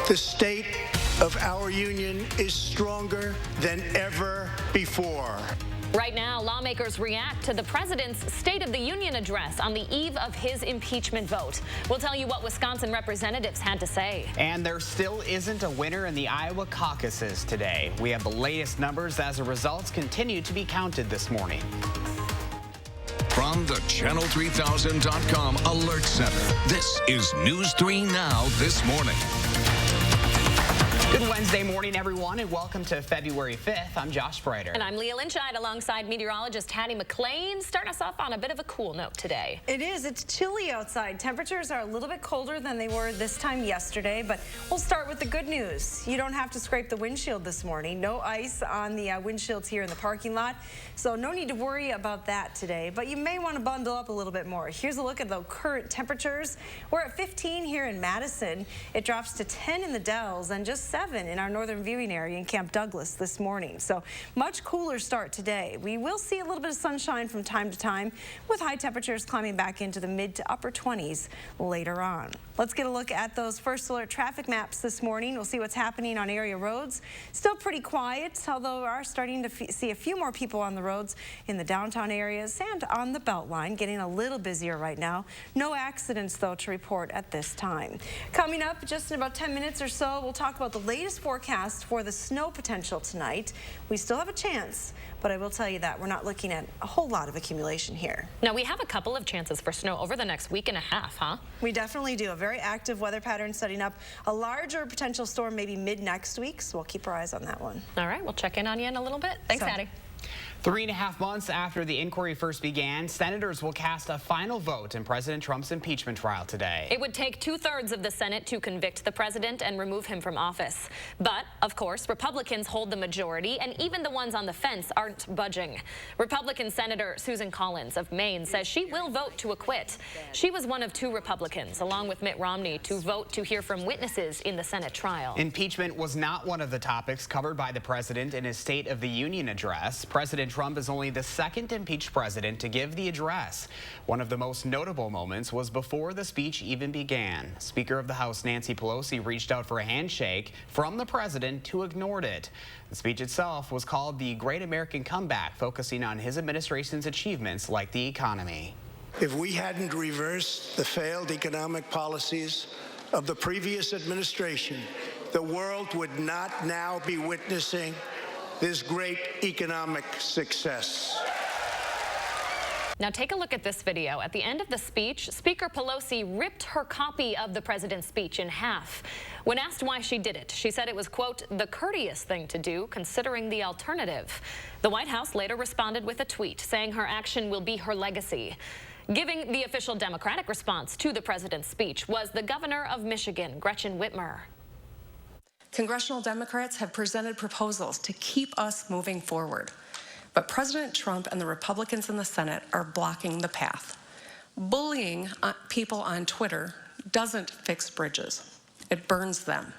The state of our union is stronger than ever before. Right now, lawmakers react to the president's State of the Union address on the eve of his impeachment vote. We'll tell you what Wisconsin representatives had to say. And there still isn't a winner in the Iowa caucuses today. We have the latest numbers as the results continue to be counted this morning. From the Channel3000.com Alert Center, this is News 3 Now this morning. Good Wednesday morning, everyone, and welcome to February 5th. I'm Josh Spreiter. And I'm Leah Lynchide alongside meteorologist Hattie McLean. Starting us off on a bit of a cool note today. It is. It's chilly outside. Temperatures are a little bit colder than they were this time yesterday, but we'll start with the good news. You don't have to scrape the windshield this morning. No ice on the windshields here in the parking lot, so no need to worry about that today, but you may want to bundle up a little bit more. Here's a look at the current temperatures. We're at 15 here in Madison. It drops to 10 in the Dells and just 7 in our northern viewing area in Camp Douglas this morning. So much cooler start today. We will see a little bit of sunshine from time to time with high temperatures climbing back into the mid to upper 20s later on. Let's get a look at those first alert traffic maps this morning. We'll see what's happening on area roads. Still pretty quiet, although we are starting to see a few more people on the roads in the downtown areas and on the Beltline, getting a little busier right now. No accidents, though, to report at this time. Coming up just in about 10 minutes or so, we'll talk about the latest forecast for the snow potential tonight. We still have a chance, but I will tell you that we're not looking at a whole lot of accumulation here. Now, we have a couple of chances for snow over the next week and a half, huh? We definitely do. A very active weather pattern setting up. A larger potential storm maybe mid next week, so we'll keep our eyes on that one. All right, we'll check in on you in a little bit. Thanks, Hattie. 3.5 months after the inquiry first began, senators will cast a final vote in President Trump's impeachment trial today. It would take 2/3 of the Senate to convict the president and remove him from office. But, of course, Republicans hold the majority, and even the ones on the fence aren't budging. Republican Senator Susan Collins of Maine says she will vote to acquit. She was one of 2 Republicans, along with Mitt Romney, to vote to hear from witnesses in the Senate trial. Impeachment was not one of the topics covered by the president in his State of the Union address. President Trump is only the second impeached president to give the address. One of the most notable moments was before the speech even began. Speaker of the House Nancy Pelosi reached out for a handshake from the president, who ignored it. The speech itself was called the Great American Comeback, focusing on his administration's achievements like the economy. If we hadn't reversed the failed economic policies of the previous administration, the world would not now be witnessing this great economic success. Now take a look at this video. At the end of the speech, Speaker Pelosi ripped her copy of the president's speech in half. When asked why she did it, she said it was, quote, the courteous thing to do considering the alternative. The White House later responded with a tweet saying her action will be her legacy. Giving the official Democratic response to the president's speech was the governor of Michigan, Gretchen Whitmer. Congressional Democrats have presented proposals to keep us moving forward, but President Trump and the Republicans in the Senate are blocking the path. Bullying people on Twitter doesn't fix bridges. It burns them.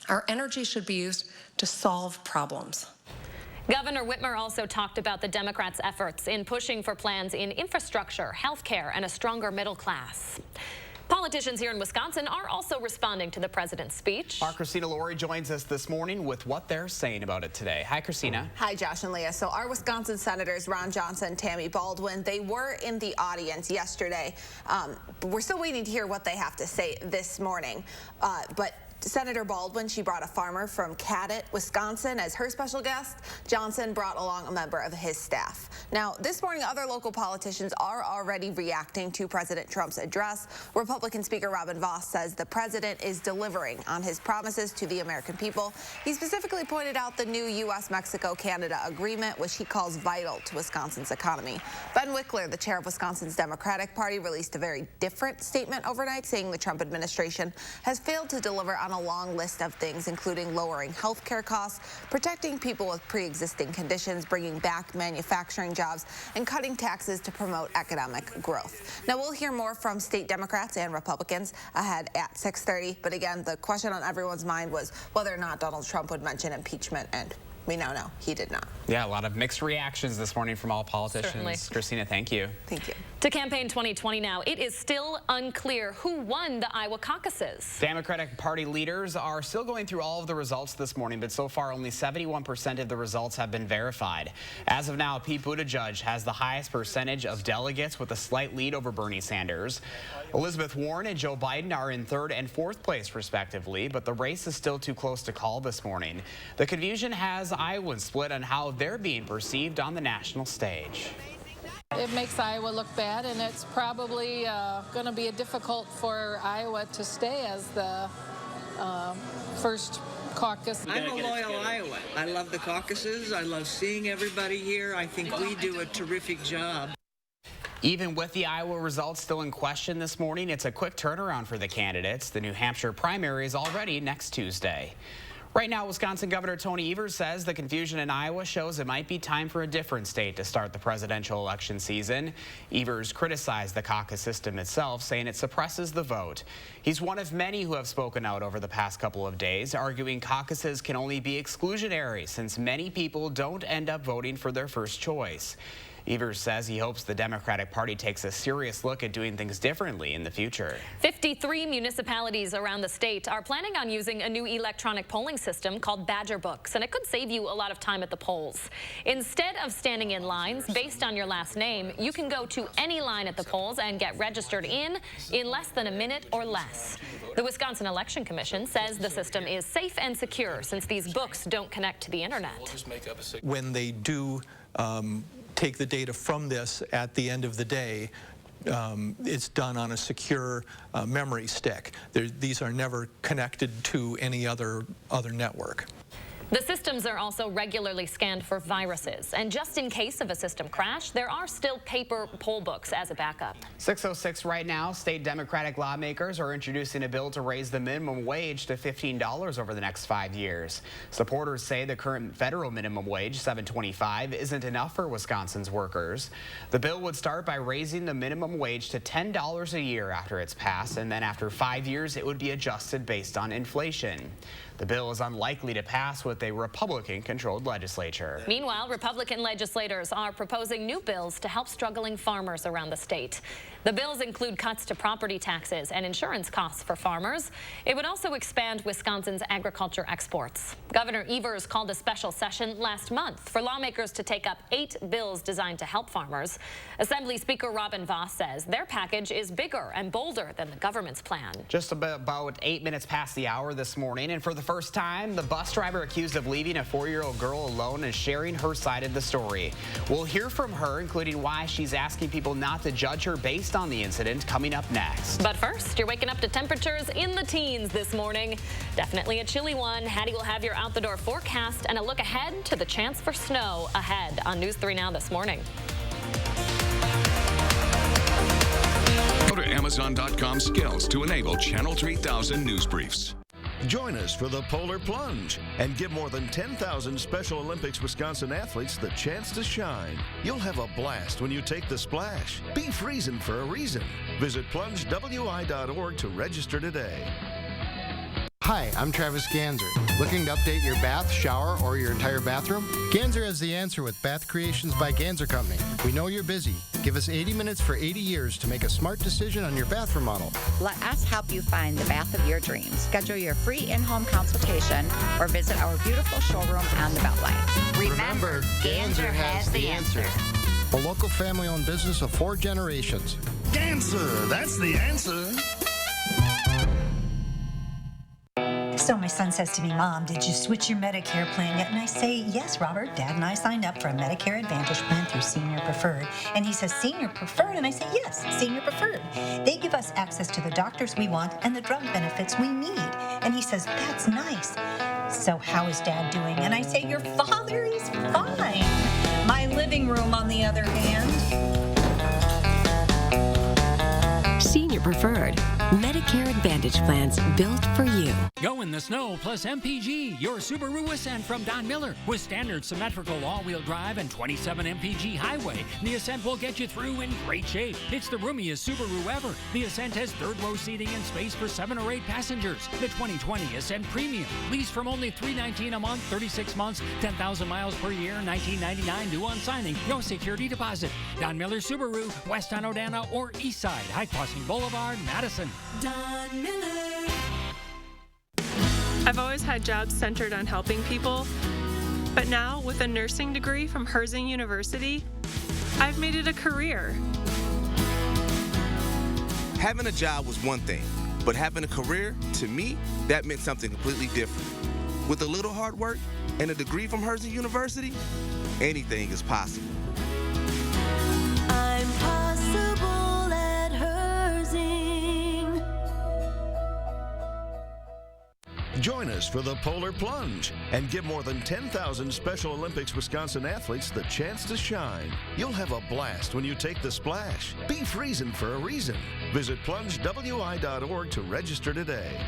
Our energy should be used to solve problems. Governor Whitmer also talked about the Democrats' efforts in pushing for plans in infrastructure, health care, and a stronger middle class. Politicians here in Wisconsin are also responding to the president's speech. Our Christina Laurie joins us this morning with what they're saying about it today. Hi, Christina. Hi, Josh and Leah. So our Wisconsin senators, Ron Johnson, Tammy Baldwin, they were in the audience yesterday. We're still waiting to hear what they have to say this morning. But Senator Baldwin, she brought a farmer from Cadott, Wisconsin as her special guest. Johnson brought along a member of his staff. Now, this morning, other local politicians are already reacting to President Trump's address. Republican Speaker Robin Vos says the president is delivering on his promises to the American people. He specifically pointed out the new U.S.-Mexico-Canada agreement, which he calls vital to Wisconsin's economy. Ben Wickler, the chair of Wisconsin's Democratic Party, released a very different statement overnight, saying the Trump administration has failed to deliver on a long list of things, including lowering health care costs, protecting people with pre-existing conditions, bringing back manufacturing jobs, and cutting taxes to promote economic growth. Now, we'll hear more from state Democrats and Republicans ahead at 6:30. But again, the question on everyone's mind was whether or not Donald Trump would mention impeachment and we now know he did not. Yeah, a lot of mixed reactions this morning from all politicians. Certainly. Christina, thank you. Thank you. To campaign 2020 now, it is still unclear who won the Iowa caucuses. Democratic Party leaders are still going through all of the results this morning, but so far only 71% of the results have been verified. As of now, Pete Buttigieg has the highest percentage of delegates with a slight lead over Bernie Sanders. Elizabeth Warren and Joe Biden are in 3rd and 4th place respectively, but the race is still too close to call this morning. The confusion has Iowans split on how they're being perceived on the national stage. It makes Iowa look bad, and it's probably going to be difficult for Iowa to stay as the first caucus. I'm a loyal Iowan. I love the caucuses. I love seeing everybody here. I think we do a terrific job. Even with the Iowa results still in question this morning, it's a quick turnaround for the candidates. The New Hampshire primary is already next Tuesday. Right now, Wisconsin Governor Tony Evers says the confusion in Iowa shows it might be time for a different state to start the presidential election season. Evers criticized the caucus system itself, saying it suppresses the vote. He's one of many who have spoken out over the past couple of days, arguing caucuses can only be exclusionary since many people don't end up voting for their first choice. Evers says he hopes the Democratic Party takes a serious look at doing things differently in the future. 53 municipalities around the state are planning on using a new electronic polling system called Badger Books, and it could save you a lot of time at the polls. Instead of standing in lines based on your last name, you can go to any line at the polls and get registered in less than a minute or less. The Wisconsin Election Commission says the system is safe and secure since these books don't connect to the internet. When they do take the data from this at the end of the day, it's done on a secure memory stick. These are never connected to any other network. The systems are also regularly scanned for viruses, and just in case of a system crash, there are still paper poll books as a backup. 6:06 right now, state Democratic lawmakers are introducing a bill to raise the minimum wage to $15 over the next 5 years. Supporters say the current federal minimum wage, $7.25, isn't enough for Wisconsin's workers. The bill would start by raising the minimum wage to $10 a year after it's passed, and then after 5 years, it would be adjusted based on inflation. The bill is unlikely to pass with a Republican-controlled legislature. Meanwhile, Republican legislators are proposing new bills to help struggling farmers around the state. The bills include cuts to property taxes and insurance costs for farmers. It would also expand Wisconsin's agriculture exports. Governor Evers called a special session last month for lawmakers to take up 8 bills designed to help farmers. Assembly Speaker Robin Vos says their package is bigger and bolder than the government's plan. Just about 8 minutes past the hour this morning, and for the first time, the bus driver accused of leaving a 4-year-old girl alone is sharing her side of the story. We'll hear from her, including why she's asking people not to judge her based on the incident, coming up next. But first, you're waking up to temperatures in the teens this morning. Definitely a chilly one. Hattie will have your out-the-door forecast and a look ahead to the chance for snow ahead on News 3 Now this morning. Go to Amazon.com skills to enable Channel 3000 news briefs. Join us for the Polar Plunge and give more than 10,000 Special Olympics Wisconsin athletes the chance to shine. You'll have a blast when you take the splash. Be freezing for a reason. Visit plungewi.org to register today. Hi, I'm Travis Ganser. Looking to update your bath, shower, or your entire bathroom? Ganser has the answer with Bath Creations by Ganser Company. We know you're busy. Give us 80 minutes for 80 years to make a smart decision on your bath remodel. Let us help you find the bath of your dreams. Schedule your free in-home consultation or visit our beautiful showroom on the Beltline. Remember, Ganser has the answer. A local family-owned business of 4 generations. Ganser, that's the answer. So my son says to me, Mom, did you switch your Medicare plan yet? And I say, yes, Robert. Dad and I signed up for a Medicare Advantage plan through Senior Preferred. And he says, Senior Preferred? And I say, yes, Senior Preferred. They give us access to the doctors we want and the drug benefits we need. And he says, that's nice. So how is Dad doing? And I say, your father is fine. My living room, on the other hand. Senior Preferred. Medicare Advantage plans built for you. Go in the snow plus MPG, your Subaru Ascent from Don Miller. With standard symmetrical all-wheel drive and 27 MPG highway, the Ascent will get you through in great shape. It's the roomiest Subaru ever. The Ascent has third-row seating and space for 7 or 8 passengers. The 2020 Ascent Premium. Lease from only $319 a month, 36 months, 10,000 miles per year, $19.99 due on signing. No security deposit. Don Miller Subaru, west on Odana or east side, High Crossing Boulevard, Madison. Don Miller. I've always had jobs centered on helping people, but now with a nursing degree from Herzing University, I've made it a career. Having a job was one thing, but having a career, to me, that meant something completely different. With a little hard work and a degree from Herzing University, anything is possible. I'm possible at Herzing. Join us for the Polar Plunge and give more than 10,000 Special Olympics Wisconsin athletes the chance to shine. You'll have a blast when you take the splash. Be freezing for a reason. Visit plungewi.org to register today.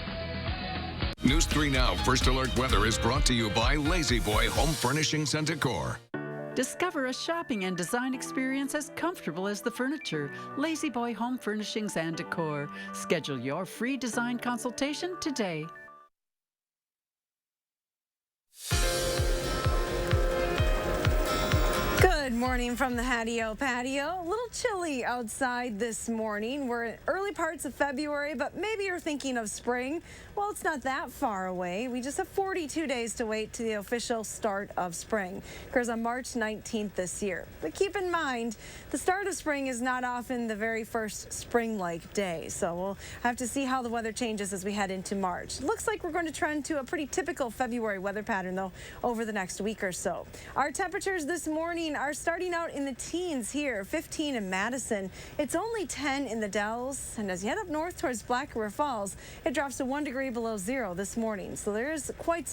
News 3 Now First Alert Weather is brought to you by Lazy Boy Home Furnishings and Decor. Discover a shopping and design experience as comfortable as the furniture. Lazy Boy Home Furnishings and Decor. Schedule your free design consultation today. Good morning from the Hattie-O patio. A little chilly outside this morning. We're in early parts of February, but maybe you're thinking of spring. Well, it's not that far away. We just have 42 days to wait to the official start of spring. It occurs on March 19th this year. But keep in mind, the start of spring is not often the very first spring-like day. So we'll have to see how the weather changes as we head into March. It looks like we're going to trend to a pretty typical February weather pattern, though, over the next week or so. Our temperatures this morning are starting out in the teens here, 15 in Madison. It's only 10 in the Dells. And as you head up north towards Black River Falls, it drops to 1 degree below zero this morning. So there is quite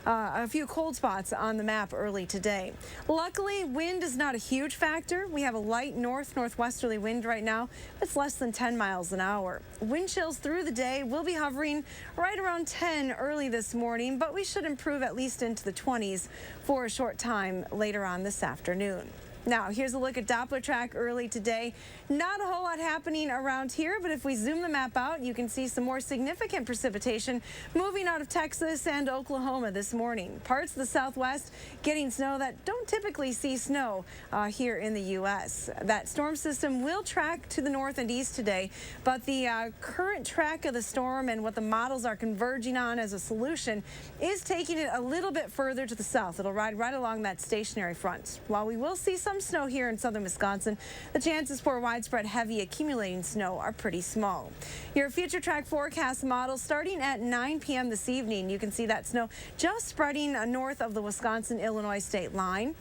a few cold spots on the map early today. Luckily, wind is not a huge factor. We have a light northwesterly wind right now. It's less than 10 miles an hour. Wind chills through the day will be hovering right around 10 early this morning, but we should improve at least into the 20s for a short time later on this afternoon. Now, here's a look at Doppler track early today. Not a whole lot happening around here, but if we zoom the map out, you can see some more significant precipitation moving out of Texas and Oklahoma this morning. Parts of the Southwest getting snow that don't typically see snow here in the U.S. That storm system will track to the north and east today, but the current track of the storm and what the models are converging on as a solution is taking it a little bit further to the south. It'll ride right along that stationary front. While we will see some snow here in southern Wisconsin, the chances for widespread heavy accumulating snow are pretty small. Your future track forecast model starting at 9 p.m. this evening. You can see that snow just spreading north of the Wisconsin-Illinois state line.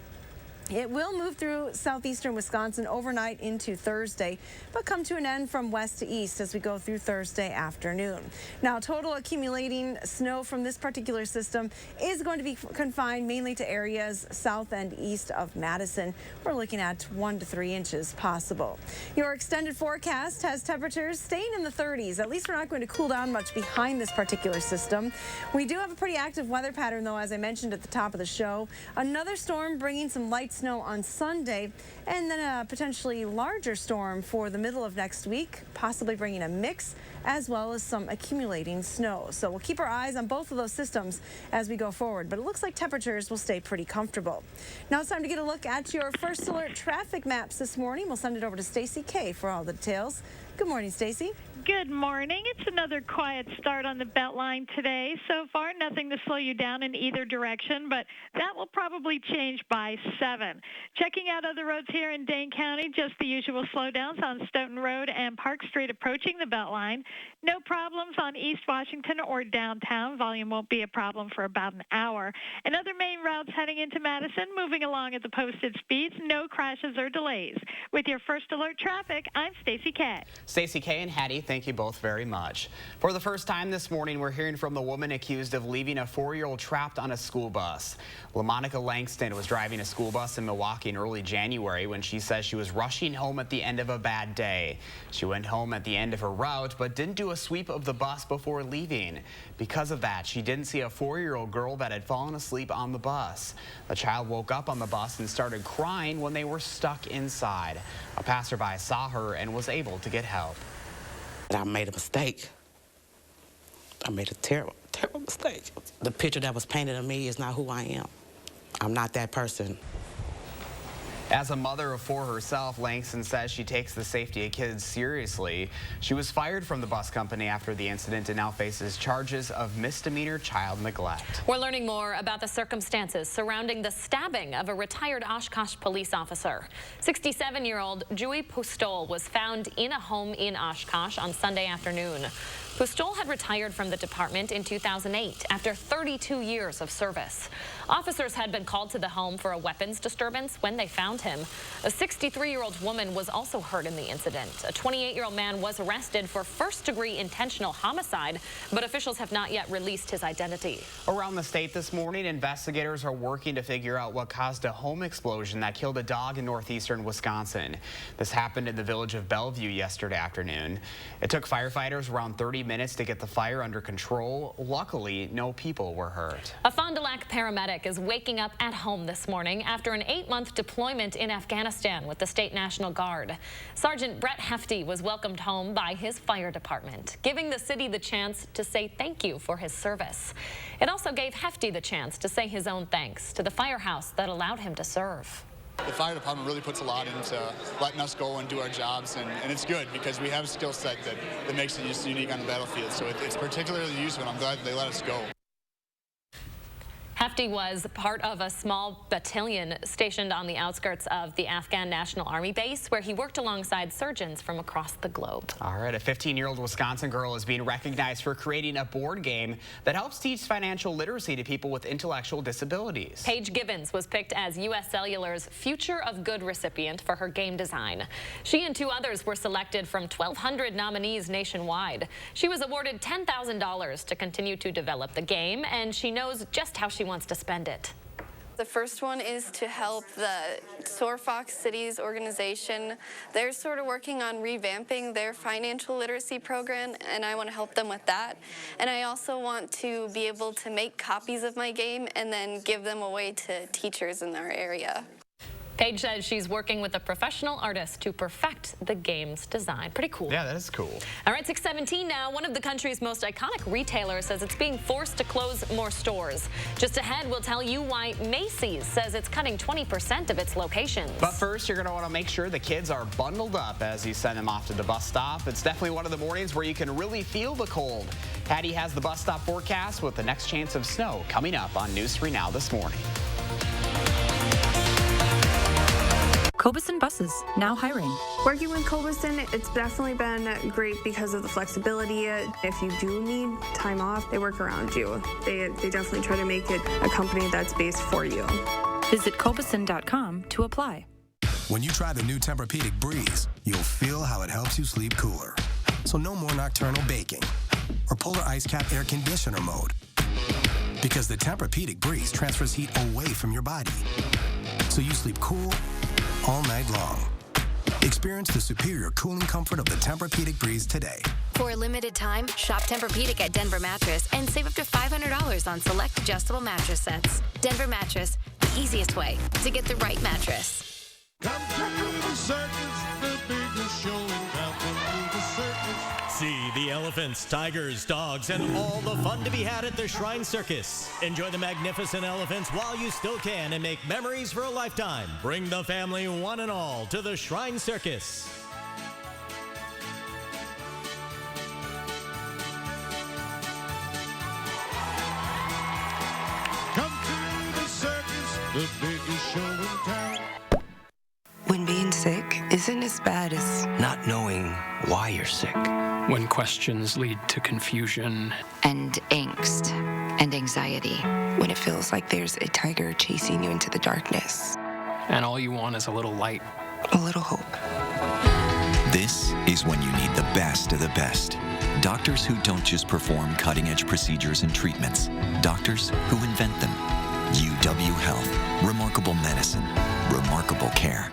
It will move through southeastern Wisconsin overnight into Thursday, but come to an end from west to east as we go through Thursday afternoon. Now, total accumulating snow from this particular system is going to be confined mainly to areas south and east of Madison. We're looking at 1 to 3 inches possible. Your extended forecast has temperatures staying in the 30s. At least we're not going to cool down much behind this particular system. We do have a pretty active weather pattern, though, as I mentioned at the top of the show. Another storm bringing some light snow on Sunday, and then a potentially larger storm for the middle of next week, possibly bringing a mix as well as some accumulating snow. So we'll keep our eyes on both of those systems as we go forward, but it looks like temperatures will stay pretty comfortable. Now it's time to get a look at your First Alert traffic maps this morning. We'll send it over to Stacy K for all the details. Good morning, Stacy. Good morning. It's another quiet start on the Beltline today. So far, nothing to slow you down in either direction, but that will probably change by 7. Checking out other roads here in Dane County, just the usual slowdowns on Stoughton Road and Park Street approaching the Beltline. No problems on East Washington or downtown. Volume won't be a problem for about an hour. And other main routes heading into Madison, moving along at the posted speeds. No crashes or delays. With your First Alert traffic, I'm Stacy K. Stacy K and Hattie, Thank you both very much. For the first time this morning, we're hearing from the woman accused of leaving a 4-year-old trapped on a school bus. LaMonica Langston was driving a school bus in Milwaukee in early January when she says she was rushing home at the end of a bad day. She went home at the end of her route, but didn't do a sweep of the bus before leaving. Because of that, she didn't see a 4-year-old girl that had fallen asleep on the bus. The child woke up on the bus and started crying when they were stuck inside. A passerby saw her and was able to get help. I made a mistake. I made a terrible, terrible mistake. The picture that was painted of me is not who I am. I'm not that person. As a mother of 4 herself, Langston says she takes the safety of kids seriously. She was fired from the bus company after the incident and now faces charges of misdemeanor child neglect. We're learning more about the circumstances surrounding the stabbing of a retired Oshkosh police officer. 67-year-old Dewey Pustol was found in a home in Oshkosh on Sunday afternoon. Pustol had retired from the department in 2008 after 32 years of service. Officers had been called to the home for a weapons disturbance when they found him. A 63-year-old woman was also hurt in the incident. A 28-year-old man was arrested for first-degree intentional homicide, but officials have not yet released his identity. Around the state this morning, investigators are working to figure out what caused a home explosion that killed a dog in northeastern Wisconsin. This happened in the village of Bellevue yesterday afternoon. It took firefighters around 30 minutes to get the fire under control. Luckily, no people were hurt. A Fond du Lac paramedic is waking up at home this morning after an 8-month deployment in Afghanistan with the State National Guard. Sergeant Brett Hefty was welcomed home by his fire department, giving the city the chance to say thank you for his service. It also gave Hefty the chance to say his own thanks to the firehouse that allowed him to serve. The fire department really puts a lot into letting us go and do our jobs, and it's good because we have a skill set that makes it just unique on the battlefield. So it's particularly useful, and I'm glad they let us go. Hefty was part of a small battalion stationed on the outskirts of the Afghan National Army base, where he worked alongside surgeons from across the globe. All right, a 15-year-old Wisconsin girl is being recognized for creating a board game that helps teach financial literacy to people with intellectual disabilities. Paige Gibbons was picked as U.S. Cellular's Future of Good recipient for her game design. She and 2 others were selected from 1,200 nominees nationwide. She was awarded $10,000 to continue to develop the game, and she knows just how she wants to spend it. The first one is to help the Soar Fox Cities organization. They're sort of working on revamping their financial literacy program, and I want to help them with that. And I also want to be able to make copies of my game and then give them away to teachers in our area. Paige says she's working with a professional artist to perfect the game's design. Pretty cool. Yeah, that is cool. All right, 6:17 now. One of the country's most iconic retailers says it's being forced to close more stores. Just ahead, we'll tell you why Macy's says it's cutting 20% of its locations. But first, you're going to want to make sure the kids are bundled up as you send them off to the bus stop. It's definitely one of the mornings where you can really feel the cold. Patty has the bus stop forecast with the next chance of snow coming up on News 3 Now this morning. Cobeson Buses, now hiring. Working with Cobeson, it's definitely been great because of the flexibility. If you do need time off, they work around you. They definitely try to make it a company that's based for you. Visit Cobeson.com to apply. When you try the new Tempur-Pedic Breeze, you'll feel how it helps you sleep cooler. So no more nocturnal baking or polar ice cap air conditioner mode. Because the Tempur-Pedic Breeze transfers heat away from your body. So you sleep cool all night long. Experience the superior cooling comfort of the Tempur-Pedic Breeze today. For a limited time, shop Tempur-Pedic at Denver Mattress and save up to $500 on select adjustable mattress sets. Denver Mattress, the easiest way to get the right mattress. Come to the circus, the biggest show in town. Come to the circus. See the elephants, tigers, dogs, and all the fun to be had at the Shrine Circus. Enjoy the magnificent elephants while you still can and make memories for a lifetime. Bring the family one and all to the Shrine Circus. Come to the circus, the biggest show in town. When being sick isn't as bad as not knowing why you're sick. When questions lead to confusion And angst and anxiety. When it feels like there's a tiger chasing you into the darkness. and all you want is a little light. A little hope. This is when you need the best of the best. Doctors who don't just perform cutting-edge procedures and treatments. Doctors who invent them. UW Health. Remarkable medicine. Remarkable care.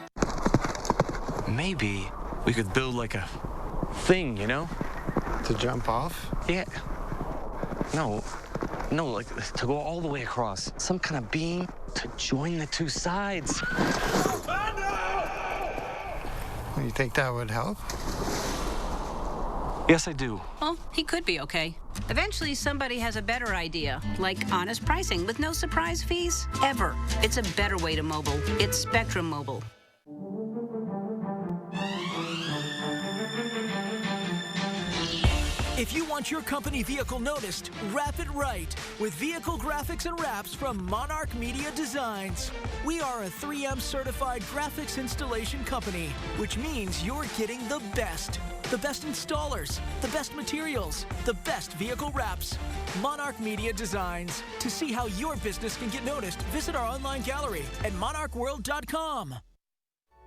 Maybe we could build like a thing, you know? To jump off? Yeah. No, like to go all the way across. Some kind of beam to join the two sides. You think that would help? Yes, I do. Well, he could be okay. Eventually, somebody has a better idea, like honest pricing with no surprise fees, ever. It's a better way to mobile. It's Spectrum Mobile. If you want your company vehicle noticed, wrap it right with vehicle graphics and wraps from Monarch Media Designs. We are a 3M certified graphics installation company, which means you're getting the best. The best installers, the best materials, the best vehicle wraps. Monarch Media Designs. To see how your business can get noticed, visit our online gallery at monarchworld.com.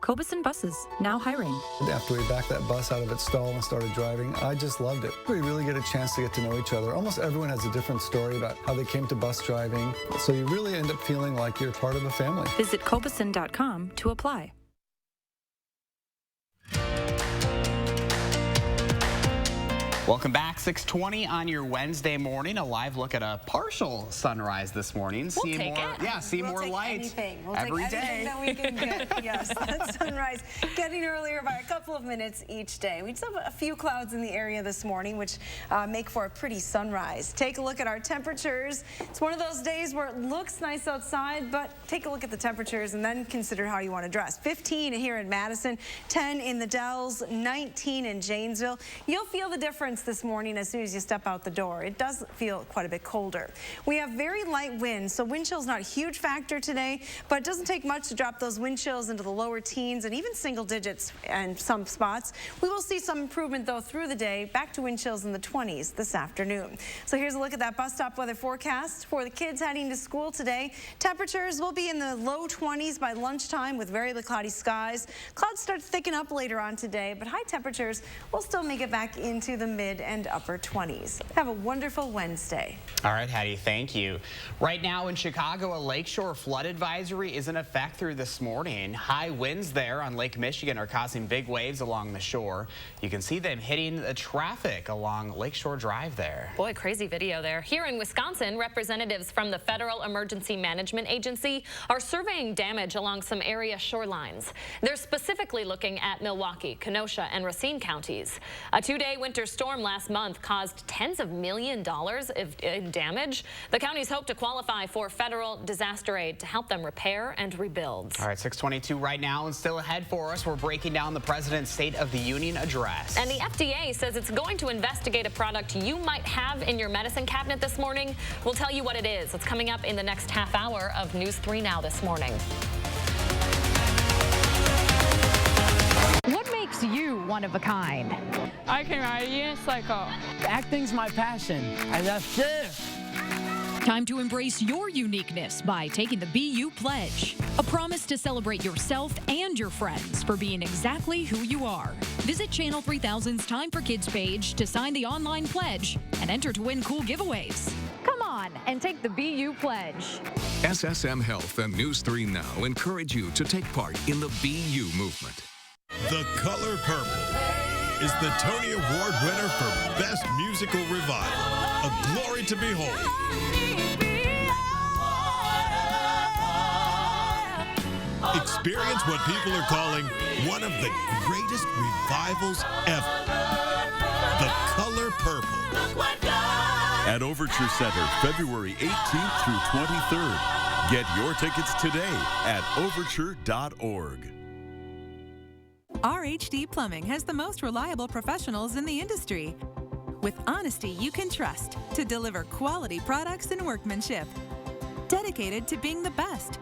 Cobuson Buses, now hiring. After we backed that bus out of its stall and started driving, I just loved it. We really get a chance to get to know each other. Almost everyone has a different story about how they came to bus driving, so you really end up feeling like you're part of a family. Visit Cobuson.com to apply. Welcome back. 6:20 on your Wednesday morning. A live look at a partial sunrise this morning. We'll take it. Yeah, see we'll more take light anything. We'll every take day. anything that we can get. Yes, that sunrise getting earlier by a couple of minutes each day. We just have a few clouds in the area this morning, which make for a pretty sunrise. Take a look at our temperatures. It's one of those days where it looks nice outside, but take a look at the temperatures and then consider how you want to dress. 15 here in Madison, 10 in the Dells, 19 in Janesville. You'll feel the difference this morning as soon as you step out the door. It does feel quite a bit colder. We have very light winds, so wind chill's not a huge factor today, but it doesn't take much to drop those wind chills into the lower teens and even single digits in some spots. We will see some improvement though through the day, back to wind chills in the 20s this afternoon. So here's a look at that bus stop weather forecast for the kids heading to school today. Temperatures will be in the low 20s by lunchtime with very cloudy skies. Clouds start to thicken up later on today, but high temperatures will still make it back into the mid and upper 20s. Have a wonderful Wednesday. All right, Hattie, thank you. Right now in Chicago, a lakeshore flood advisory is in effect through this morning. High winds there on Lake Michigan are causing big waves along the shore. You can see them hitting the traffic along Lakeshore Drive there. Boy, crazy video there. Here in Wisconsin, representatives from the Federal Emergency Management Agency are surveying damage along some area shorelines. They're specifically looking at Milwaukee, Kenosha, and Racine counties. A two-day winter storm last month caused tens of millions of dollars in damage. The counties hope to qualify for federal disaster aid to help them repair and rebuild. All right, 6:22 right now, and still ahead for us, we're breaking down the President's State of the Union address. And the FDA says it's going to investigate a product you might have in your medicine cabinet this morning. We'll tell you what it is. It's coming up in the next half hour of News 3 Now this morning. What makes you one of a kind? I can ride a unicycle. Acting's my passion. I love this. Time to embrace your uniqueness by taking the BU Pledge. A promise to celebrate yourself and your friends for being exactly who you are. Visit Channel 3000's Time for Kids page to sign the online pledge and enter to win cool giveaways. Come on and take the BU Pledge. SSM Health and News 3 Now encourage you to take part in the BU movement. The Color Purple is the Tony Award winner for Best Musical Revival. A glory to behold. Experience what people are calling one of the greatest revivals ever. The Color Purple. At Overture Center, February 18th through 23rd. Get your tickets today at overture.org. RHD Plumbing has the most reliable professionals in the industry. With honesty you can trust to deliver quality products and workmanship. Dedicated to being the best.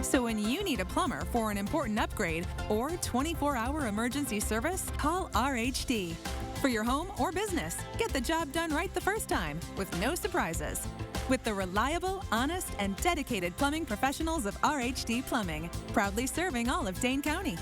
So when you need a plumber for an important upgrade or 24-hour emergency service, call RHD. For your home or business, get the job done right the first time with no surprises. With the reliable, honest, and dedicated plumbing professionals of RHD Plumbing, proudly serving all of Dane County.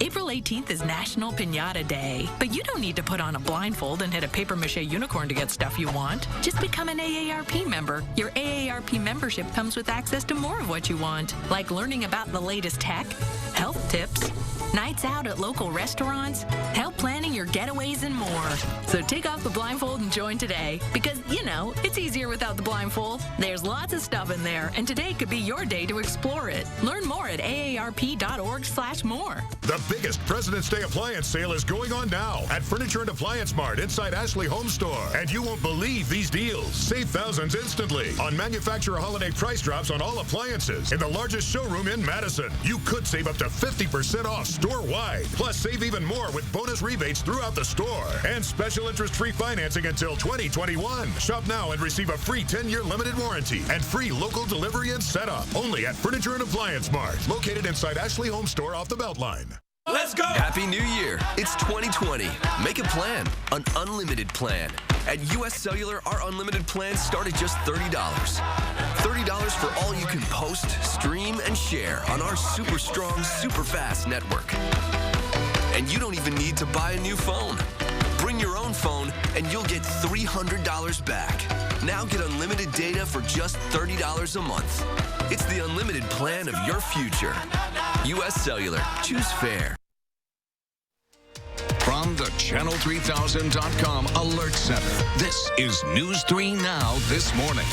April 18th is National Piñata Day, but you don't need to put on a blindfold and hit a papier-mâché unicorn to get stuff you want. Just become an AARP member. Your AARP membership comes with access to more of what you want, like learning about the latest tech, health tips, nights out at local restaurants, help planning your getaways, and more. So take off the blindfold and join today, because, you know, it's easier without the blindfold. There's lots of stuff in there, and today could be your day to explore it. Learn more at aarp.org/more. The biggest President's Day appliance sale is going on now at Furniture and Appliance Mart inside Ashley Home Store. And you won't believe these deals. Save thousands instantly on manufacturer holiday price drops on all appliances in the largest showroom in Madison. You could save up to 50% off store-wide. Plus, save even more with bonus rebates throughout the store and special interest-free financing until 2021. Shop now and receive a free 10-year limited warranty and free local delivery and setup. Only at Furniture and Appliance Mart, located inside Ashley Home Store off the Beltline. Let's go! Happy New Year. It's 2020. Make a plan, an unlimited plan. At U.S. Cellular, our unlimited plans start at just $30. $30 for all you can post, stream, and share on our super strong, super fast network. And you don't even need to buy a new phone. Bring your own phone and you'll get $300 back. Now get unlimited data for just $30 a month. It's the unlimited plan of your future. U.S. Cellular. Choose fair. From the Channel3000.com Alert Center, this is News 3 Now this morning.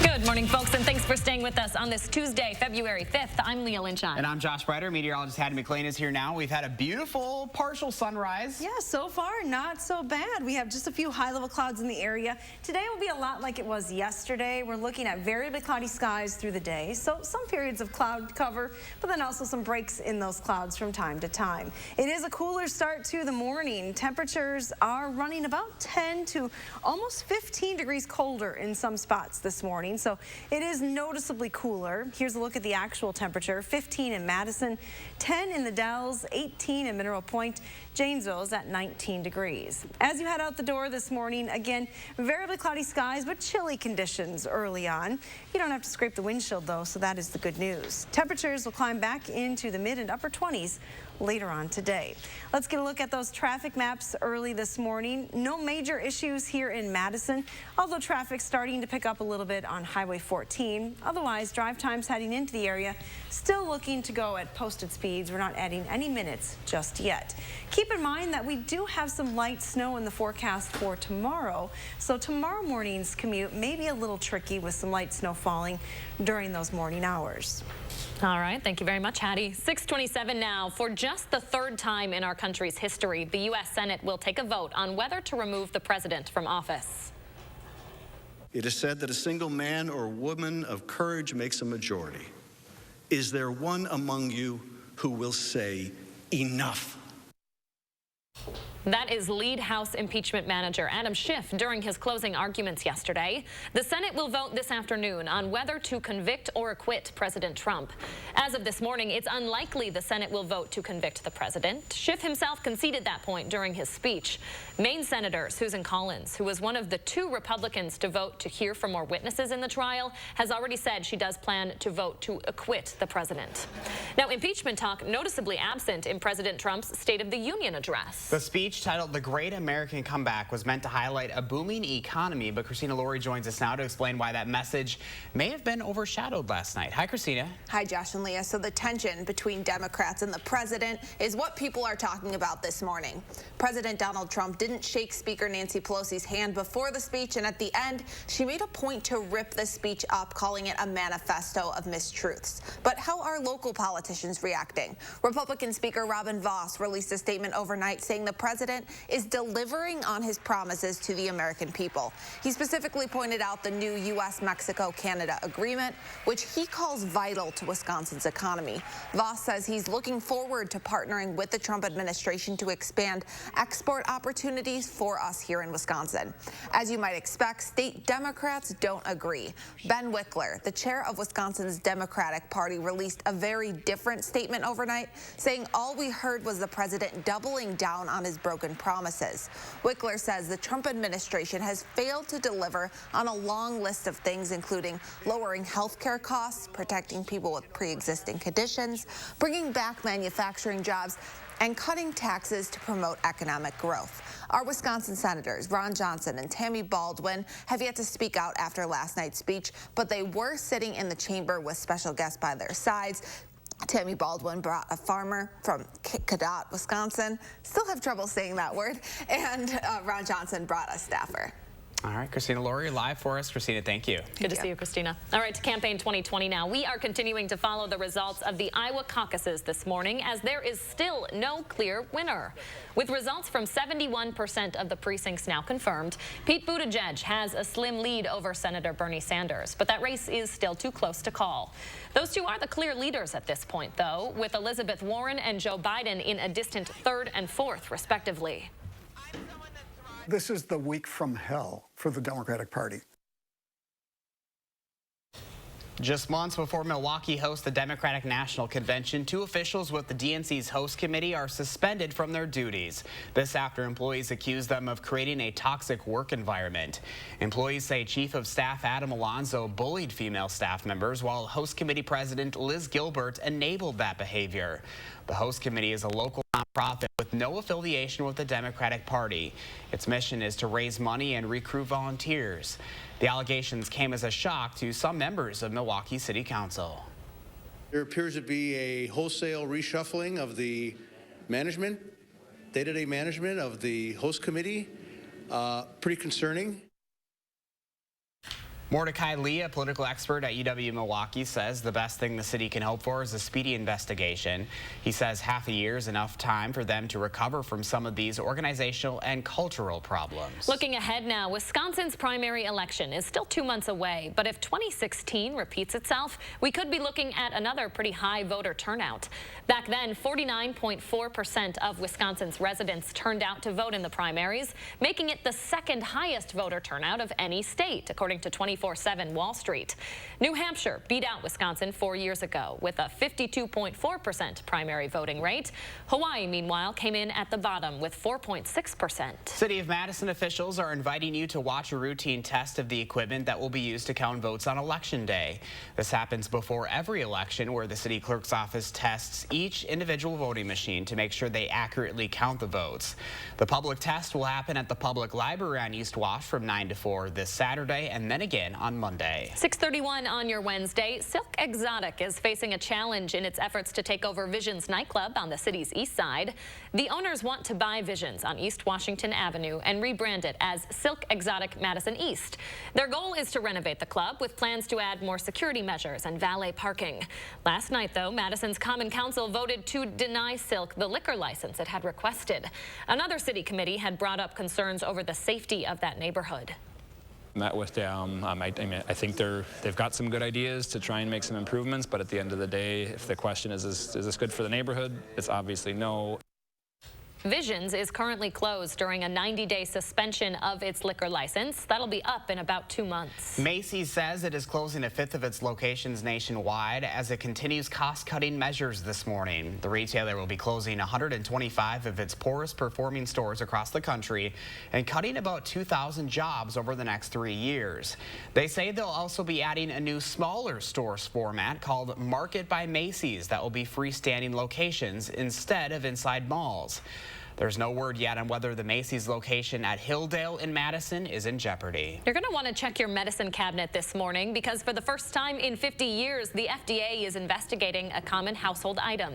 Good morning, folks, and thanks for staying with us on this Tuesday, February 5th. I'm Leah Lynchon. And I'm Josh Breiter. Meteorologist Hattie McLean is here now. We've had a beautiful partial sunrise. Yeah, so far, not so bad. We have just a few high-level clouds in the area. Today will be a lot like it was yesterday. We're looking at variably cloudy skies through the day, so some periods of cloud cover, but then also some breaks in those clouds from time to time. It is a cooler start to the morning. Temperatures are running about 10 to almost 15 degrees colder in some spots this morning. So it is noticeably cooler. Here's a look at the actual temperature. 15 in Madison, 10 in the Dells, 18 in Mineral Point. Janesville is at 19 degrees. As you head out the door this morning, again, variably cloudy skies, but chilly conditions early on. You don't have to scrape the windshield, though, so that is the good news. Temperatures will climb back into the mid and upper 20s later on today. Let's get a look at those traffic maps early this morning. No major issues here in Madison, although traffic's starting to pick up a little bit on Highway 14. Otherwise, drive times heading into the area still looking to go at posted speeds. We're not adding any minutes just yet. Keep in mind that we do have some light snow in the forecast for tomorrow, so tomorrow morning's commute may be a little tricky with some light snow falling during those morning hours. All right, thank you very much, Hattie. 6:27 now. For just the third time in our country's history, the U.S. Senate will take a vote on whether to remove the president from office. It is said that a single man or woman of courage makes a majority. Is there one among you who will say enough? That is lead House impeachment manager Adam Schiff during his closing arguments yesterday. The Senate will vote this afternoon on whether to convict or acquit President Trump. As of this morning, it's unlikely the Senate will vote to convict the president. Schiff himself conceded that point during his speech. Maine Senator Susan Collins, who was one of the 2 Republicans to vote to hear from more witnesses in the trial, has already said she does plan to vote to acquit the president. Now, impeachment talk noticeably absent in President Trump's State of the Union address. The speech titled The Great American Comeback was meant to highlight a booming economy, but Christina Laurie joins us now to explain why that message may have been overshadowed last night. Hi, Christina. Hi, Josh and Leah. So the tension between Democrats and the president is what people are talking about this morning. President Donald Trump didn't shake Speaker Nancy Pelosi's hand before the speech, and at the end, she made a point to rip the speech up, calling it a manifesto of mistruths. But how are local politicians reacting? Republican Speaker Robin Vos released a statement overnight saying the president is delivering on his promises to the American people. He specifically pointed out the new U.S.-Mexico-Canada agreement, which he calls vital to Wisconsin's economy. Vos says he's looking forward to partnering with the Trump administration to expand export opportunities for us here in Wisconsin. As you might expect, state Democrats don't agree. Ben Wickler, the chair of Wisconsin's Democratic Party, released a very different statement overnight, saying all we heard was the president doubling down on his broken promises. Wickler says the Trump administration has failed to deliver on a long list of things, including lowering health care costs, protecting people with pre-existing conditions, bringing back manufacturing jobs, and cutting taxes to promote economic growth. Our Wisconsin senators, Ron Johnson and Tammy Baldwin, have yet to speak out after last night's speech, but they were sitting in the chamber with special guests by their sides. Tammy Baldwin brought a farmer from Cadott, Wisconsin. Still have trouble saying that word. And Ron Johnson brought a staffer. All right, Christina Laurie, live for us. Christina, thank you. Good to see you, Christina. All right, to Campaign 2020 now. We are continuing to follow the results of the Iowa caucuses this morning, as there is still no clear winner. With results from 71% of the precincts now confirmed, Pete Buttigieg has a slim lead over Senator Bernie Sanders, but that race is still too close to call. Those two are the clear leaders at this point, though, with Elizabeth Warren and Joe Biden in a distant third and fourth, respectively. This is the week from hell for the Democratic Party. Just months before Milwaukee hosts the Democratic National Convention, 2 officials with the DNC's host committee are suspended from their duties. This after employees accuse them of creating a toxic work environment. Employees say Chief of Staff Adam Alonzo bullied female staff members, while host committee president Liz Gilbert enabled that behavior. The host committee is a local nonprofit with no affiliation with the Democratic Party. Its mission is to raise money and recruit volunteers. The allegations came as a shock to some members of Milwaukee City Council. There appears to be a wholesale reshuffling of the management, day-to-day management of the host committee. Pretty concerning. Mordecai Lee, a political expert at UW-Milwaukee, says the best thing the city can hope for is a speedy investigation. He says half a year is enough time for them to recover from some of these organizational and cultural problems. Looking ahead now, Wisconsin's primary election is still 2 months away, but if 2016 repeats itself, we could be looking at another pretty high voter turnout. Back then, 49.4% of Wisconsin's residents turned out to vote in the primaries, making it the second highest voter turnout of any state, according to 24/7 Wall Street. New Hampshire beat out Wisconsin 4 years ago with a 52.4% primary voting rate. Hawaii, meanwhile, came in at the bottom with 4.6%. City of Madison officials are inviting you to watch a routine test of the equipment that will be used to count votes on Election Day. This happens before every election, where the city clerk's office tests each individual voting machine to make sure they accurately count the votes. The public test will happen at the Public Library on East Wash from 9 to 4 this Saturday, and then again on Monday. 6:31 on your Wednesday. Silk Exotic is facing a challenge in its efforts to take over Visions nightclub on the city's east side. The owners want to buy Visions on East Washington Avenue and rebrand it as Silk Exotic Madison East. Their goal is to renovate the club with plans to add more security measures and valet parking. Last night, though, Madison's Common Council voted to deny Silk the liquor license it had requested. Another city committee had brought up concerns over the safety of that neighborhood. Met with them. I think they've got some good ideas to try and make some improvements, but at the end of the day, if the question is this good for the neighborhood, it's obviously no. Visions is currently closed during a 90-day suspension of its liquor license. That'll be up in about 2 months. Macy's says it is closing a fifth of its locations nationwide as it continues cost-cutting measures this morning. The retailer will be closing 125 of its poorest performing stores across the country and cutting about 2,000 jobs over the next 3 years. They say they'll also be adding a new smaller stores format called Market by Macy's that will be freestanding locations instead of inside malls. There's no word yet on whether the Macy's location at Hilldale in Madison is in jeopardy. You're going to want to check your medicine cabinet this morning because for the first time in 50 years, the FDA is investigating a common household item.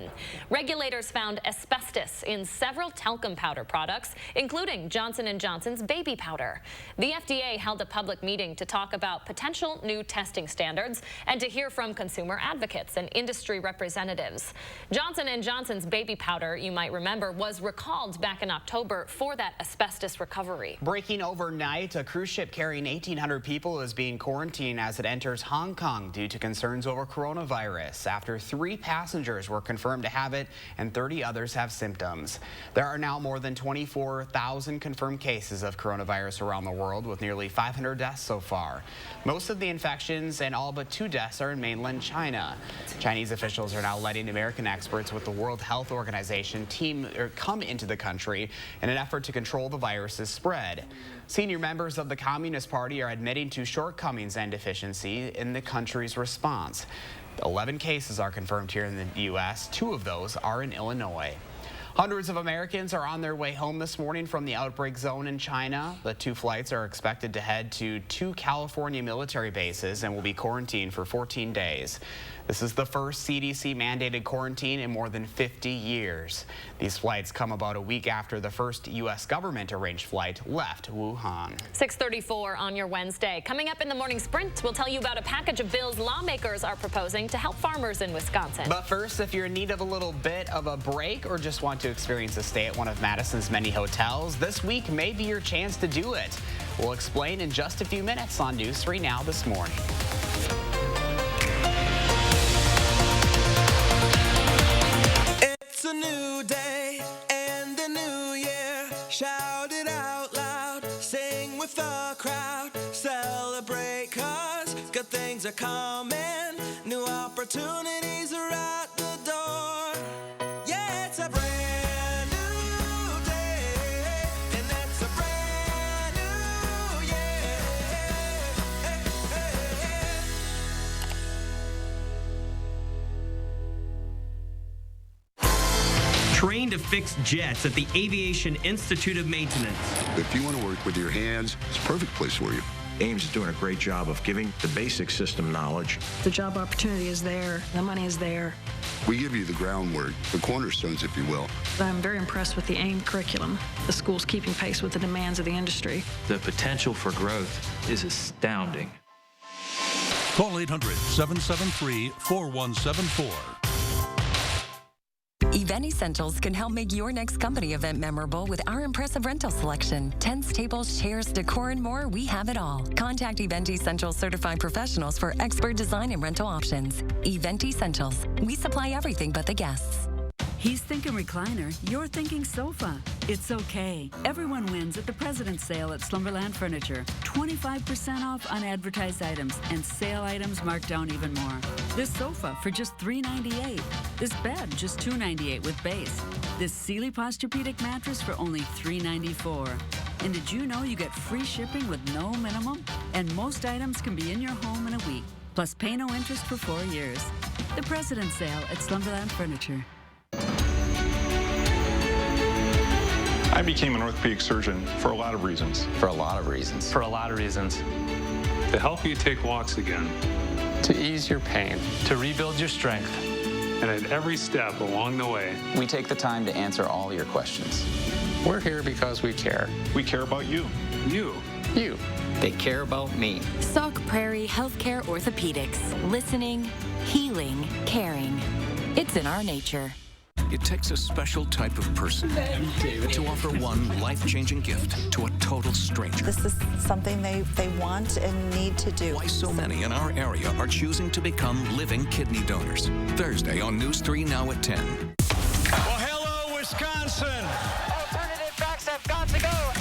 Regulators found asbestos in several talcum powder products, including Johnson & Johnson's baby powder. The FDA held a public meeting to talk about potential new testing standards and to hear from consumer advocates and industry representatives. Johnson & Johnson's baby powder, you might remember, was recalled back in October for that asbestos recovery. Breaking overnight, a cruise ship carrying 1,800 people is being quarantined as it enters Hong Kong due to concerns over coronavirus after 3 passengers were confirmed to have it and 30 others have symptoms. There are now more than 24,000 confirmed cases of coronavirus around the world, with nearly 500 deaths so far. Most of the infections and all but 2 deaths are in mainland China. Chinese officials are now letting American experts with the World Health Organization come into the country in an effort to control the virus's spread. Senior members of the Communist Party are admitting to shortcomings and deficiency in the country's response. 11 cases are confirmed here in the U.S. 2 of those are in Illinois. Hundreds of Americans are on their way home this morning from the outbreak zone in China. The 2 flights are expected to head to 2 California military bases and will be quarantined for 14 days. This is the first CDC-mandated quarantine in more than 50 years. These flights come about a week after the first U.S. government-arranged flight left Wuhan. 6:34 on your Wednesday. Coming up in the morning sprint, we'll tell you about a package of bills lawmakers are proposing to help farmers in Wisconsin. But first, if you're in need of a little bit of a break or just want to experience a stay at one of Madison's many hotels, this week may be your chance to do it. We'll explain in just a few minutes on News 3 Now this morning. It's a new day and a new year. Shout it out loud, sing with the crowd, celebrate 'cause good things are coming, new opportunities are at the door. Yeah, it's a brand new day, and it's a brand new year. Hey, hey, hey. Trained to fix jets at the Aviation Institute of Maintenance. If you want to work with your hands, it's a perfect place for you. Ames is doing a great job of giving the basic system knowledge. The job opportunity is there, the money is there. We give you the groundwork, the cornerstones, if you will. I'm very impressed with the AIM curriculum. The school's keeping pace with the demands of the industry. The potential for growth is astounding. Call 800-773-4174. Event Essentials can help make your next company event memorable with our impressive rental selection. Tents, tables, chairs, decor, and more, we have it all. Contact Event Essentials certified professionals for expert design and rental options. Event Essentials. We supply everything but the guests. He's thinking recliner, you're thinking sofa. It's okay. Everyone wins at the President's Sale at Slumberland Furniture. 25% off unadvertised items and sale items marked down even more. This sofa for just $398. This bed just $298 with base. This Sealy Posturepedic mattress for only $394. And did you know you get free shipping with no minimum? And most items can be in your home in a week. Plus pay no interest for 4 years. The President's Sale at Slumberland Furniture. I became an orthopedic surgeon for a lot of reasons. For a lot of reasons. For a lot of reasons. To help you take walks again. To ease your pain. To rebuild your strength. And at every step along the way, we take the time to answer all your questions. We're here because we care. We care about you. You. You. They care about me. Sauk Prairie Healthcare Orthopedics. Listening, healing, caring. It's in our nature. It takes a special type of person to offer one life-changing gift to a total stranger. This is something they want and need to do. Why so many in our area are choosing to become living kidney donors. Thursday on News 3 Now at 10. Well, hello, Wisconsin. Alternative facts have got to go.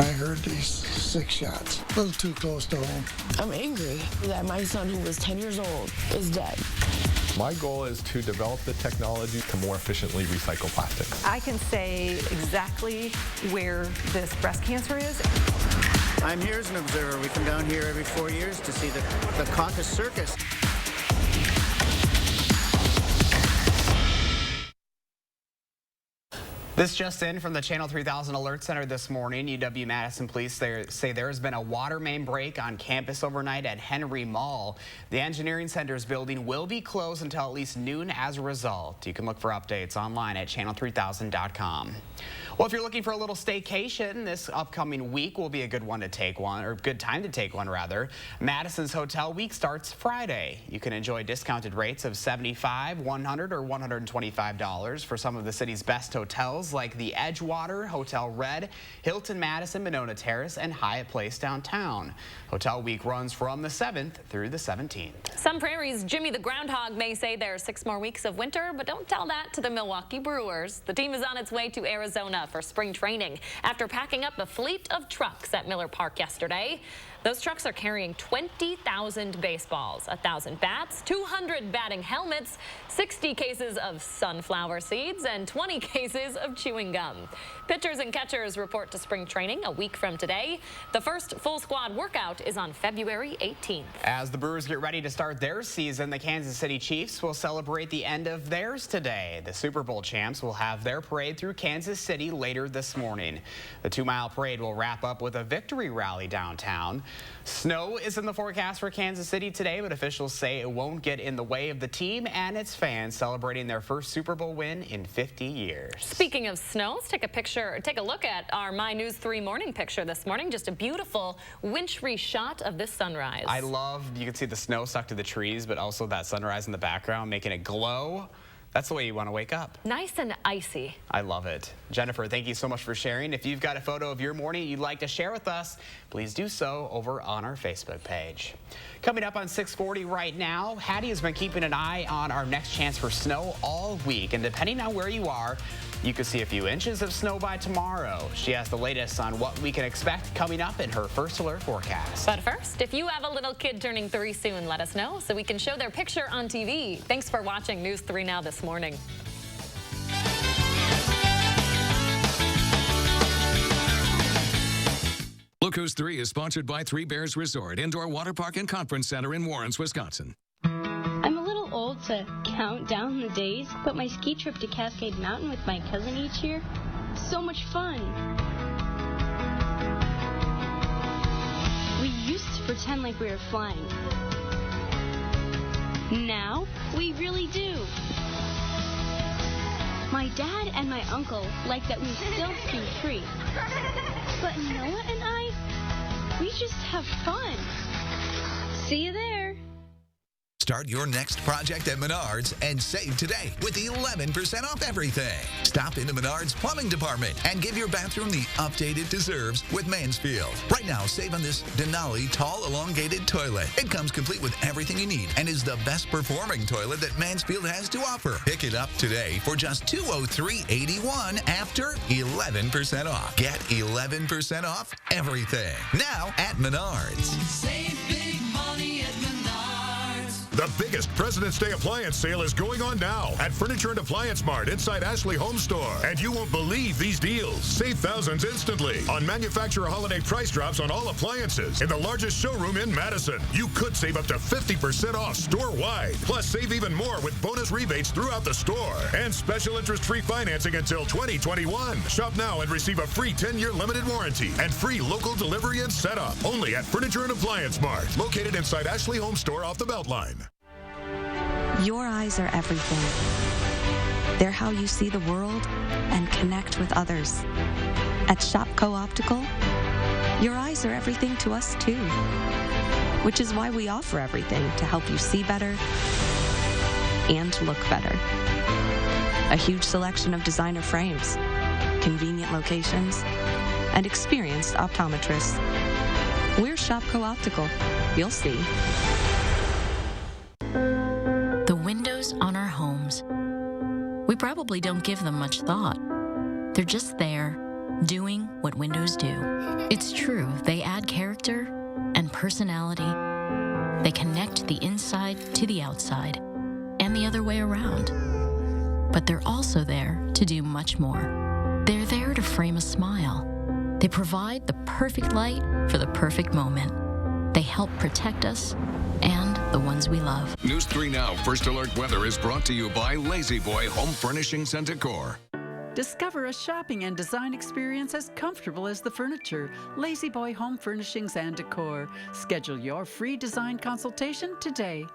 I heard these 6 shots. A little too close to home. I'm angry that my son, who was 10 years old, is dead. My goal is to develop the technology to more efficiently recycle plastics. I can say exactly where this breast cancer is. I'm here as an observer. We come down here every 4 years to see the Caucus Circus. This just in from the Channel 3000 Alert Center this morning. UW-Madison police say there has been a water main break on campus overnight at Henry Mall. The Engineering Center's building will be closed until at least noon as a result. You can look for updates online at channel3000.com. Well, if you're looking for a little staycation, this upcoming week will be a good time to take one rather. Madison's Hotel Week starts Friday. You can enjoy discounted rates of $75, $100, or $125 for some of the city's best hotels like the Edgewater, Hotel Red, Hilton Madison, Monona Terrace, and Hyatt Place downtown. Hotel Week runs from the 7th through the 17th. Some Prairie's Jimmy the Groundhog may say there are 6 more weeks of winter, but don't tell that to the Milwaukee Brewers. The team is on its way to Arizona for spring training after packing up a fleet of trucks at Miller Park yesterday. Those trucks are carrying 20,000 baseballs, 1,000 bats, 200 batting helmets, 60 cases of sunflower seeds, and 20 cases of chewing gum. Pitchers and catchers report to spring training a week from today. The first full squad workout is on February 18th. As the Brewers get ready to start their season, the Kansas City Chiefs will celebrate the end of theirs today. The Super Bowl champs will have their parade through Kansas City later this morning. The 2-mile parade will wrap up with a victory rally downtown. Snow is in the forecast for Kansas City today, but officials say it won't get in the way of the team and its fans celebrating their first Super Bowl win in 50 years. Speaking of snow, let's take a look at our My News 3 morning picture this morning. Just a beautiful wintry shot of this sunrise. I love, you can see the snow stuck to the trees, but also that sunrise in the background making it glow. That's the way you want to wake up. Nice and icy. I love it. Jennifer, thank you so much for sharing. If you've got a photo of your morning you'd like to share with us, please do so over on our Facebook page. Coming up on 640 right now, Hattie has been keeping an eye on our next chance for snow all week. And depending on where you are, you could see a few inches of snow by tomorrow. She has the latest on what we can expect coming up in her First Alert forecast. But first, if you have a little kid turning 3 soon, let us know so we can show their picture on TV. Thanks for watching News 3 Now this morning. Look Who's 3 is sponsored by Three Bears Resort, Indoor Water Park and Conference Center in Warrens, Wisconsin. I'm a little old to count down the days, but my ski trip to Cascade Mountain with my cousin each year, so much fun. We used to pretend like we were flying. Now, we really do. My dad and my uncle like that we still ski free. But Noah and I, we just have fun. See you there. Start your next project at Menards and save today with 11% off everything. Stop into Menards Plumbing Department and give your bathroom the update it deserves with Mansfield. Right now, save on this Denali tall elongated toilet. It comes complete with everything you need and is the best performing toilet that Mansfield has to offer. Pick it up today for just $203.81 after 11% off. Get 11% off everything now at Menards. Save big money at Menards. The biggest President's Day appliance sale is going on now at Furniture and Appliance Mart inside Ashley Home Store. And you won't believe these deals. Save thousands instantly on manufacturer holiday price drops on all appliances in the largest showroom in Madison. You could save up to 50% off store-wide. Plus, save even more with bonus rebates throughout the store and special interest-free financing until 2021. Shop now and receive a free 10-year limited warranty and free local delivery and setup. Only at Furniture and Appliance Mart, located inside Ashley Home Store off the Beltline. Your eyes are everything. They're how you see the world and connect with others. At Shopko Optical, your eyes are everything to us too. Which is why we offer everything to help you see better and to look better. A huge selection of designer frames, convenient locations, and experienced optometrists. We're Shopko Optical. You'll see. The windows on our homes. We probably don't give them much thought. They're just there, doing what windows do. It's true, they add character and personality. They connect the inside to the outside, and the other way around. But they're also there to do much more. They're there to frame a smile. They provide the perfect light for the perfect moment. They help protect us and the ones we love. News 3 Now First Alert Weather is brought to you by Lazy Boy Home Furnishings and Decor. Discover a shopping and design experience as comfortable as the furniture. Lazy Boy Home Furnishings and Decor. Schedule your free design consultation today.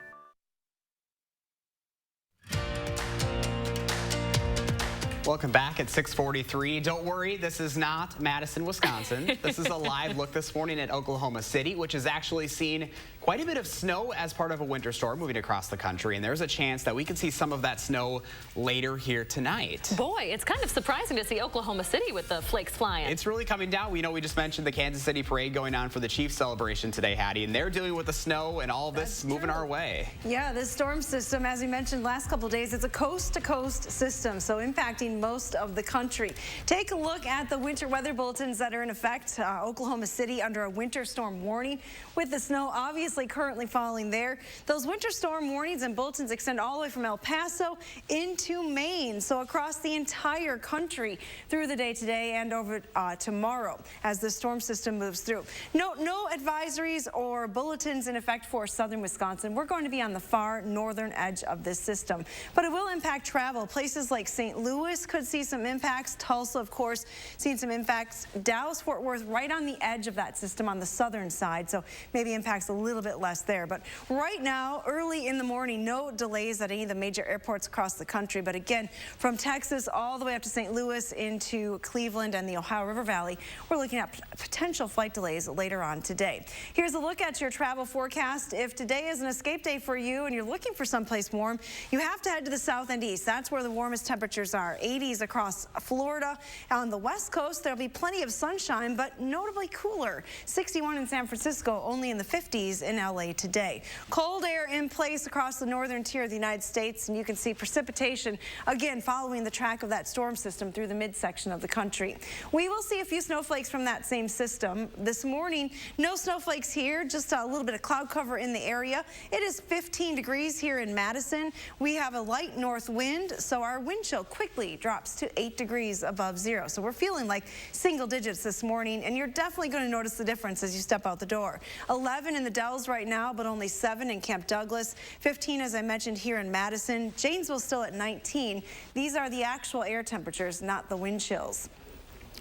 Welcome back at 6:43. Don't worry, this is not Madison, Wisconsin. This is a live look this morning at Oklahoma City, which has actually seen quite a bit of snow as part of a winter storm moving across the country, and there's a chance that we could see some of that snow later here tonight. Boy, it's kind of surprising to see Oklahoma City with the flakes flying. It's really coming down. We know we just mentioned the Kansas City parade going on for the Chiefs celebration today, Hattie, and they're dealing with the snow and all of this moving our way. Yeah, this storm system, as we mentioned last couple days, it's a coast-to-coast system, so impacting most of the country. Take a look at the winter weather bulletins that are in effect. Oklahoma City under a winter storm warning with the snow obviously currently falling there. Those winter storm warnings and bulletins extend all the way from El Paso into Maine, so across the entire country through the day today and over tomorrow as the storm system moves through. No advisories or bulletins in effect for southern Wisconsin. We're going to be on the far northern edge of this system, but it will impact travel. Places like St. Louis could see some impacts. Tulsa, of course, seeing some impacts. Dallas, Fort Worth, right on the edge of that system on the southern side, so maybe impacts a little bit less there. But right now, early in the morning, no delays at any of the major airports across the country. But again, from Texas all the way up to St. Louis into Cleveland and the Ohio River Valley, we're looking at potential flight delays later on today. Here's a look at your travel forecast. If today is an escape day for you and you're looking for someplace warm, you have to head to the south and east. That's where the warmest temperatures are. 80s across Florida. On the west coast, there'll be plenty of sunshine, but notably cooler. 61 in San Francisco, only in the 50s in LA today. Cold air in place across the northern tier of the United States, and you can see precipitation again following the track of that storm system through the midsection of the country. We will see a few snowflakes from that same system. This morning, no snowflakes here, just a little bit of cloud cover in the area. It is 15 degrees here in Madison. We have a light north wind, so our wind chill quickly drops to 8 degrees above zero. So we're feeling like single digits this morning, and you're definitely going to notice the difference as you step out the door. 11 in the Dells right now, but only 7 in Camp Douglas. 15, as I mentioned, here in Madison. Janesville still at 19. These are the actual air temperatures, not the wind chills.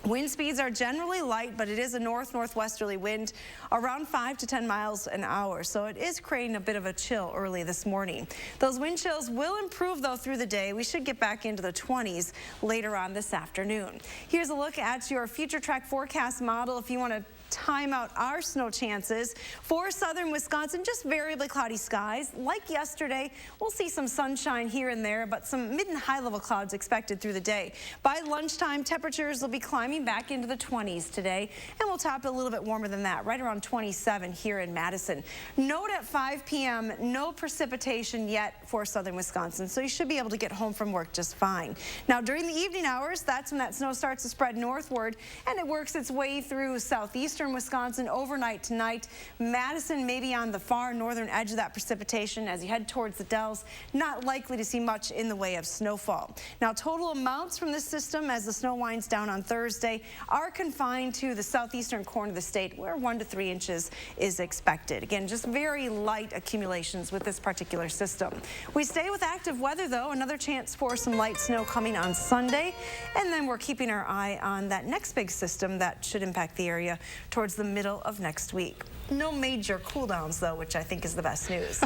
Wind speeds are generally light, but it is a northwesterly wind around 5 to 10 miles an hour, so it is creating a bit of a chill early this morning. Those wind chills will improve, though, through the day. We should get back into the 20s later on this afternoon. Here's a look at your future track forecast model if you want to time out our snow chances for southern Wisconsin. Just variably cloudy skies. Like yesterday, we'll see some sunshine here and there, but some mid and high level clouds expected through the day. By lunchtime, temperatures will be climbing back into the 20s today, and we'll top it a little bit warmer than that, right around 27 here in Madison. Note at 5 p.m., no precipitation yet for southern Wisconsin, so you should be able to get home from work just fine. Now, during the evening hours, that's when that snow starts to spread northward, and it works its way through southeastern Wisconsin overnight tonight. Madison may be on the far northern edge of that precipitation as you head towards the Dells. Not likely to see much in the way of snowfall. Now, total amounts from this system as the snow winds down on Thursday are confined to the southeastern corner of the state where 1 to 3 inches is expected. Again, just very light accumulations with this particular system. We stay with active weather, though. Another chance for some light snow coming on Sunday, and then we're keeping our eye on that next big system that should impact the area towards the middle of next week. No major cool downs, though, which I think is the best news.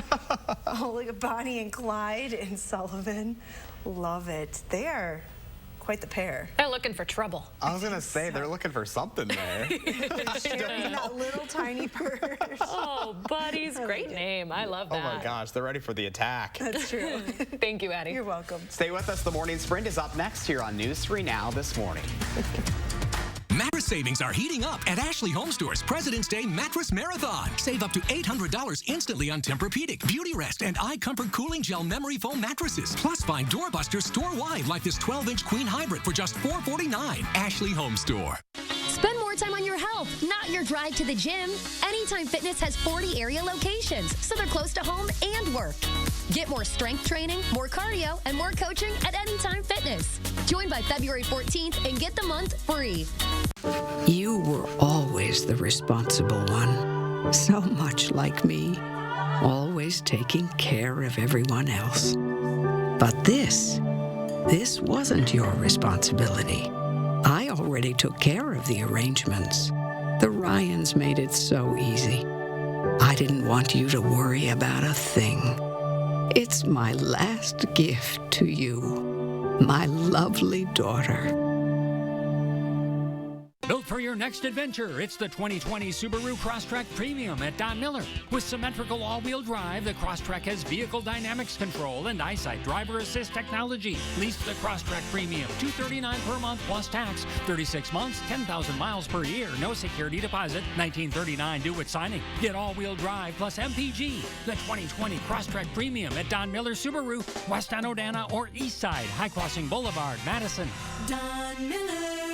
Oh, look at Bonnie and Clyde in Sullivan. Love it. They are quite the pair. They're looking for trouble. I was going to say, they're looking for something there. Sharing that little tiny purse. Oh, buddies. Great name. I love that. Oh, my gosh. They're ready for the attack. That's true. Thank you, Addie. You're welcome. Stay with us. The Morning Sprint is up next here on News 3 Now this morning. Mattress savings are heating up at Ashley Home Store's President's Day Mattress Marathon. Save up to $800 instantly on Tempur-Pedic, Beauty Rest, and iComfort Cooling Gel Memory Foam mattresses. Plus, find doorbusters store-wide like this 12-inch Queen Hybrid for just $449. Ashley Home Store. Spend more time on your health, not your drive to the gym. Anytime Fitness has 40 area locations, so they're close to home and work. Get more strength training, more cardio, and more coaching at Anytime Fitness. Join by February 14th and get the month free. You were always the responsible one. So much like me. Always taking care of everyone else. But this wasn't your responsibility. I already took care of the arrangements. The Ryans made it so easy. I didn't want you to worry about a thing. It's my last gift to you, my lovely daughter. Built for your your next adventure. It's the 2020 Subaru Crosstrek Premium at Don Miller. With symmetrical all-wheel drive, the Crosstrek has vehicle dynamics control and EyeSight driver assist technology. Lease the Crosstrek Premium, $239 per month plus tax, 36 months, 10,000 miles per year, no security deposit, $1939 due at signing. Get all-wheel drive plus MPG. The 2020 Crosstrek Premium at Don Miller Subaru, West on Odana or East Side, High Crossing Boulevard, Madison. Don Miller.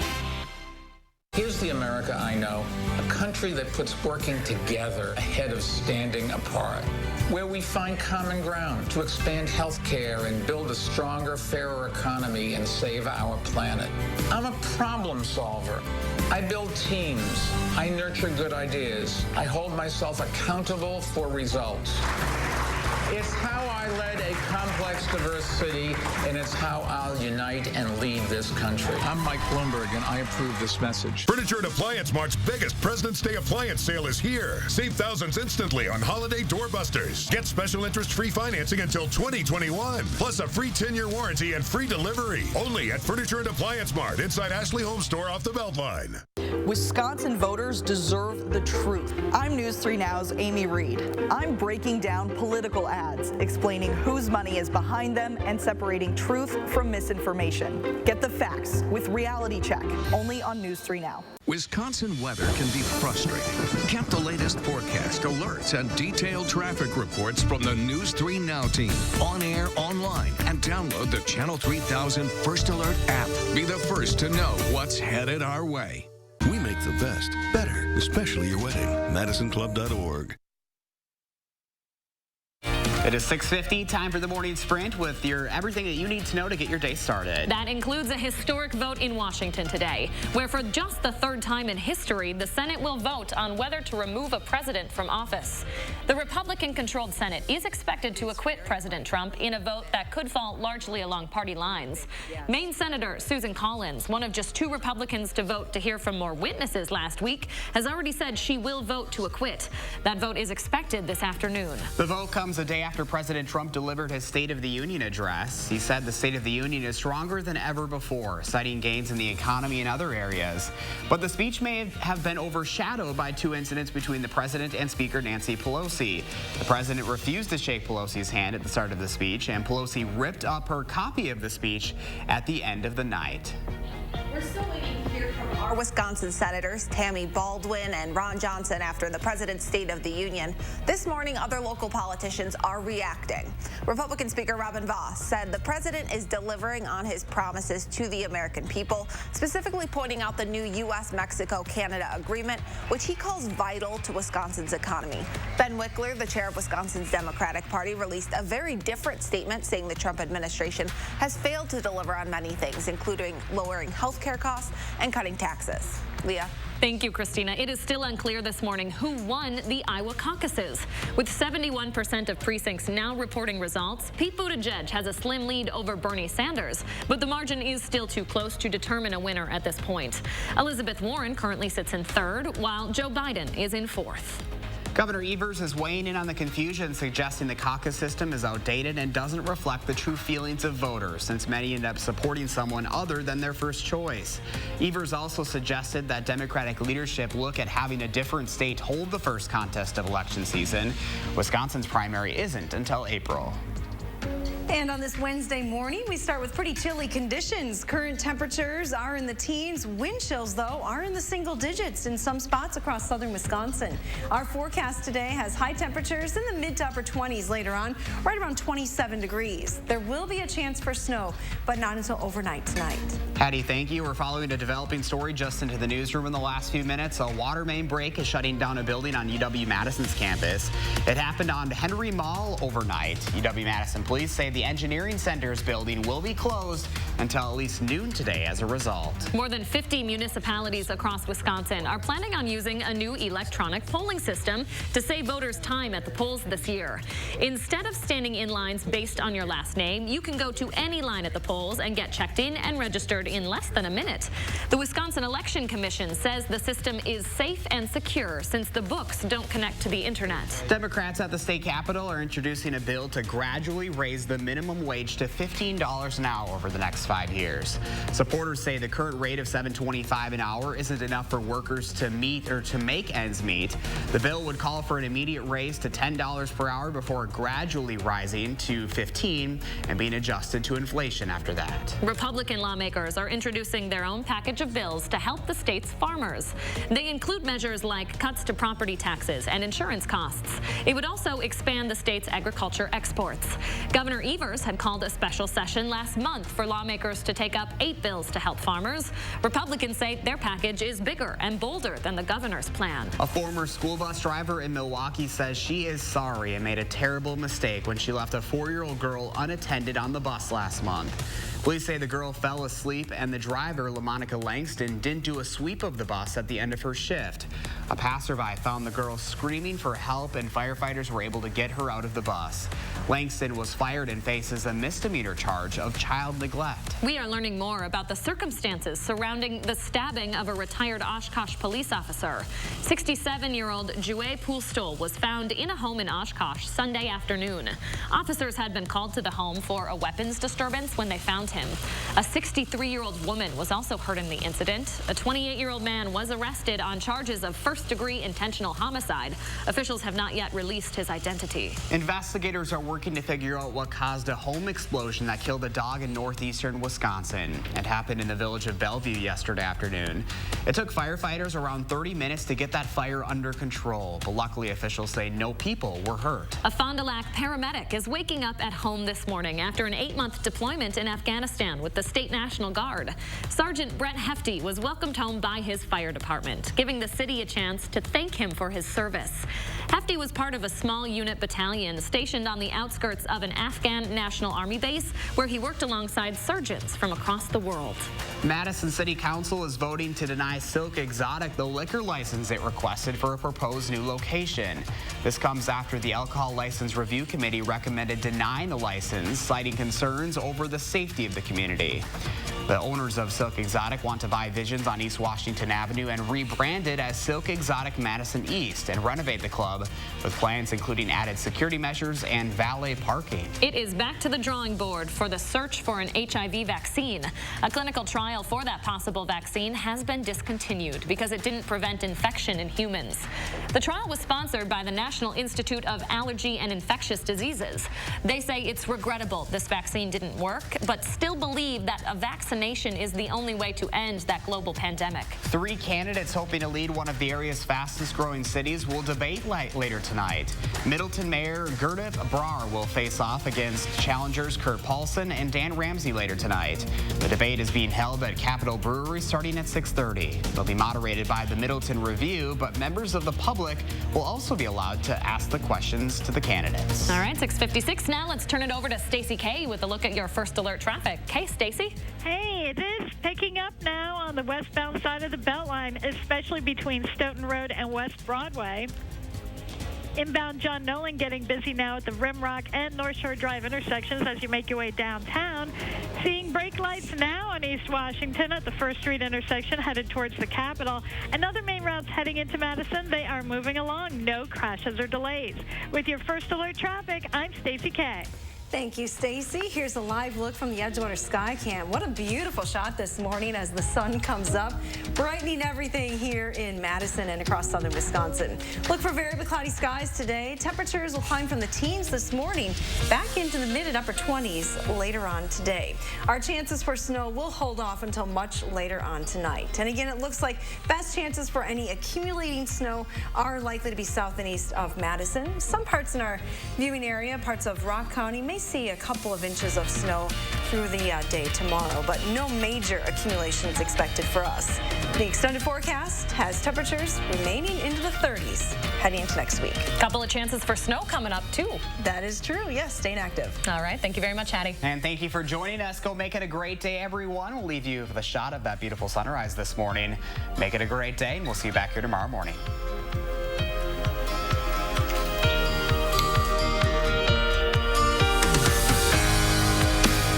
Here's the America I know, a country that puts working together ahead of standing apart, where we find common ground to expand health care and build a stronger, fairer economy and save our planet. I'm a problem solver. I build teams. I nurture good ideas. I hold myself accountable for results. It's how I led a complex, diverse city, and it's how I'll unite and lead this country. I'm Mike Bloomberg, and I approve this message. Furniture and Appliance Mart's biggest President's Day appliance sale is here. Save thousands instantly on holiday doorbusters. Get special interest-free financing until 2021, plus a free 10-year warranty and free delivery. Only at Furniture and Appliance Mart inside Ashley Home Store off the Beltline. Wisconsin voters deserve the truth. I'm News 3 Now's Amy Reed. I'm breaking down political ads, explaining whose money is behind them and separating truth from misinformation. Get the facts with Reality Check, only on News 3 Now. Wisconsin weather can be frustrating. Get the latest forecast, alerts, and detailed traffic reports from the News 3 Now team. On air, online, and download the Channel 3000 First Alert app. Be the first to know what's headed our way. We make the best better, especially your wedding. MadisonClub.org. It is 6:50, time for the morning sprint with your everything that you need to know to get your day started. That includes a historic vote in Washington today, where for just the third time in history, the Senate will vote on whether to remove a president from office. The Republican-controlled Senate is expected to acquit President Trump in a vote that could fall largely along party lines. Maine Senator Susan Collins, one of just 2 Republicans to vote to hear from more witnesses last week, has already said she will vote to acquit. That vote is expected this afternoon. The vote comes a day after President Trump delivered his State of the Union address. He said the State of the Union is stronger than ever before, citing gains in the economy and other areas. But the speech may have been overshadowed by 2 incidents between the president and Speaker Nancy Pelosi. The president refused to shake Pelosi's hand at the start of the speech, and Pelosi ripped up her copy of the speech at the end of the night. We're still waiting to hear from our Wisconsin senators, Tammy Baldwin and Ron Johnson, after the president's State of the Union. This morning, other local politicians are reacting. Republican Speaker Robin Vos said the president is delivering on his promises to the American people, specifically pointing out the new U.S.-Mexico-Canada agreement, which he calls vital to Wisconsin's economy. Ben Wickler, the chair of Wisconsin's Democratic Party, released a very different statement, saying the Trump administration has failed to deliver on many things, including lowering health care costs and cutting taxes. Leah. Thank you, Christina. It is still unclear this morning who won the Iowa caucuses. With 71% of precincts now reporting results, Pete Buttigieg has a slim lead over Bernie Sanders, but the margin is still too close to determine a winner at this point. Elizabeth Warren currently sits in 3rd, while Joe Biden is in 4th. Governor Evers is weighing in on the confusion, suggesting the caucus system is outdated and doesn't reflect the true feelings of voters, since many end up supporting someone other than their first choice. Evers also suggested that Democratic leadership look at having a different state hold the first contest of election season. Wisconsin's primary isn't until April. And on this Wednesday morning, we start with pretty chilly conditions. Current temperatures are in the teens. Wind chills, though, are in the single digits in some spots across southern Wisconsin. Our forecast today has high temperatures in the mid to upper 20s later on, right around 27 degrees. There will be a chance for snow, but not until overnight tonight. Patty, thank you. We're following a developing story just into the newsroom in the last few minutes. A water main break is shutting down a building on UW-Madison's campus. It happened on Henry Mall overnight. UW-Madison police say the Engineering Center's building will be closed until at least noon today as a result. More than 50 municipalities across Wisconsin are planning on using a new electronic polling system to save voters time at the polls this year. Instead of standing in lines based on your last name, you can go to any line at the polls and get checked in and registered disappeared in less than a minute. The Wisconsin Election Commission says the system is safe and secure since the books don't connect to the internet. Democrats at the state capitol are introducing a bill to gradually raise the minimum wage to $15 an hour over the next 5 years. Supporters say the current rate of $7.25 an hour isn't enough for workers to meet or to make ends meet. The bill would call for an immediate raise to $10 per hour before gradually rising to $15 and being adjusted to inflation after that. Republican lawmakers are introducing their own package of bills to help the state's farmers. They include measures like cuts to property taxes and insurance costs. It would also expand the state's agriculture exports. Governor Evers had called a special session last month for lawmakers to take up 8 bills to help farmers. Republicans say their package is bigger and bolder than the governor's plan. A former school bus driver in Milwaukee says she is sorry and made a terrible mistake when she left a 4-year-old girl unattended on the bus last month. Police say the girl fell asleep and the driver, LaMonica Langston, didn't do a sweep of the bus at the end of her shift. A passerby found the girl screaming for help and firefighters were able to get her out of the bus. Langston was fired and faces a misdemeanor charge of child neglect. We are learning more about the circumstances surrounding the stabbing of a retired Oshkosh police officer. 67-year-old Jouet Poulstol was found in a home in Oshkosh Sunday afternoon. Officers had been called to the home for a weapons disturbance when they found him. A 63-year-old woman was also hurt in the incident. A 28-year-old man was arrested on charges of first-degree intentional homicide. Officials have not yet released his identity. Investigators are working to figure out what caused a home explosion that killed a dog in northeastern Wisconsin. It happened in the village of Bellevue yesterday afternoon. It took firefighters around 30 minutes to get that fire under control, but luckily officials say no people were hurt. A Fond du Lac paramedic is waking up at home this morning after an 8-month deployment in Afghanistan with the State National Guard. Sergeant Brett Hefty was welcomed home by his fire department, giving the city a chance to thank him for his service. Hefty was part of a small unit battalion stationed on the outskirts of an Afghan National Army base where he worked alongside surgeons from across the world. Madison City Council is voting to deny Silk Exotic the liquor license it requested for a proposed new location. This comes after the Alcohol License Review Committee recommended denying the license, citing concerns over the safety of the community. The owners of Silk Exotic want to buy Visions on East Washington Avenue and rebrand it as Silk Exotic Madison East and renovate the club with plans including added security measures and valet parking. It is back to the drawing board for the search for an HIV vaccine. A clinical trial for that possible vaccine has been discontinued because it didn't prevent infection in humans. The trial was sponsored by the National Institute of Allergy and Infectious Diseases. They say it's regrettable this vaccine didn't work, but still believe that a vaccination is the only way to end that global pandemic. 3 candidates hoping to lead one of the area's fastest growing cities will debate later tonight. Middleton Mayor Gerdip Brar will face off against challengers Kurt Paulson and Dan Ramsey later tonight. The debate is being held at Capitol Brewery starting at 6:30. They'll be moderated by the Middleton Review, but members of the public will also be allowed to ask the questions to the candidates. All right, 6:56 now. Let's turn it over to Stacey K with a look at your first alert traffic. Hey, Stacey. Hey, it is picking up now on the westbound side of the Beltline, especially between Stoughton Road and West Broadway. Inbound John Nolan getting busy now at the Rimrock and North Shore Drive intersections as you make your way downtown. Seeing brake lights now on East Washington at the First Street intersection headed towards the Capitol. And other main routes heading into Madison, they are moving along. No crashes or delays. With your first alert traffic, I'm Stacey K. Thank you, Stacey. Here's a live look from the Edgewater Sky Cam. What a beautiful shot this morning as the sun comes up, brightening everything here in Madison and across southern Wisconsin. Look for variable cloudy skies today. Temperatures will climb from the teens this morning back into the mid and upper 20s later on today. Our chances for snow will hold off until much later on tonight. And again, it looks like best chances for any accumulating snow are likely to be south and east of Madison. Some parts in our viewing area, parts of Rock County, may see a couple of inches of snow through the day tomorrow, but no major accumulations expected for us. The extended forecast has temperatures remaining into the 30s heading into next week. Couple of chances for snow coming up too. That is true. Yes, staying active. All right. Thank you very much, Hattie. And thank you for joining us. Go make it a great day, everyone. We'll leave you with a shot of that beautiful sunrise this morning. Make it a great day, and we'll see you back here tomorrow morning.